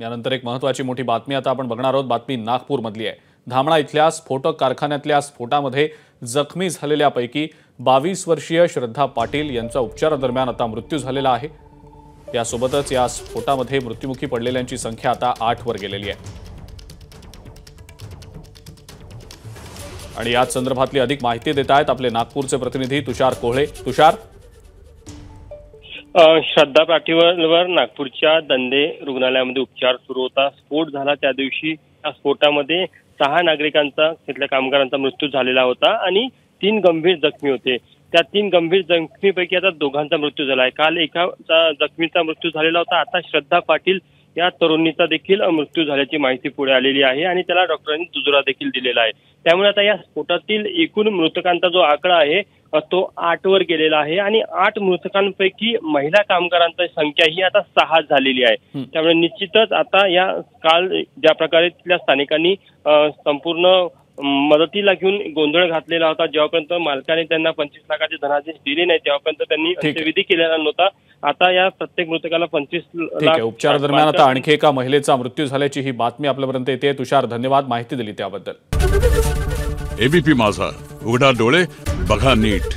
यानंतर एक महत्त्वाची मोठी बातमी आता आपण बघणार आहोत। बातमी नागपूरमधली आहे। धामणा इथल्या स्फोटक कारखान्यातल्या स्फोटामध्ये जखमी झालेल्यापैकी 22 वर्षीय श्रद्धा पाटील यांचा उपचारादरम्यान आता मृत्यू झालेला आहे। यासोबतच या स्फोटामध्ये मृत्युमुखी पडलेल्यांची संख्या आता 8 वर गेलेली आहे। आणि याच संदर्भातली अधिक माहिती देत आहेत आपले नागपूरचे प्रतिनिधी तुषार कोहळे। तुषार, श्रद्धा पाटीलवर नागपूरच्या दंदे रुग्णालयामध्ये उपचार सुरू होता। स्फोट झाला त्या दिवशी या स्फोटामध्ये 6 नागरिकांचा, तिथल्या कामगारांचा मृत्यू झालेला होता आणि 3 गंभीर जखमी होते। त्या 3 गंभीर जखमीपैकी आता 2घांचा मृत्यू झाला आहे। काल एका जखमीचा मृत्यू झालेला होता। आता श्रद्धा पाटील या तरुणीचा देखील मृत्यू झाल्याची माहिती पुढे आलेली आहे आणि त्याला डॉक्टरांनी दुजोरा देखील दिलेला आहे। त्यामुळे आता या स्फोटातील एकूण मृतकांचा जो आकडा आहे तो 8 वर गेलेला आहे आणि 8 मृतकांपैकी महिला कामगारांची संख्या ही आता 6 झालेली आहे। त्यामुळे निश्चितच आता या काल ज्या प्रकारे तिथल्या स्थानिकांनी संपूर्ण मदतीला घेऊन गोंधळ घातलेला होता, जेव्हापर्यंत मालकाने त्यांना 25 लाखाचे धनादेश दिले नाही तेव्हापर्यंत त्यांनी अंत्यविधी केलेला नव्हता। आता या प्रत्येक मृतकाला 25 लाख उपचारादरम्यान आता आणखी एका महिलेचा मृत्यू झाल्याची ही बातमी आपल्यापर्यंत येते। तुषार, धन्यवाद माहिती दिली त्याबद्दल। एबीपी माझा, उघडा डोळे बघा नीट।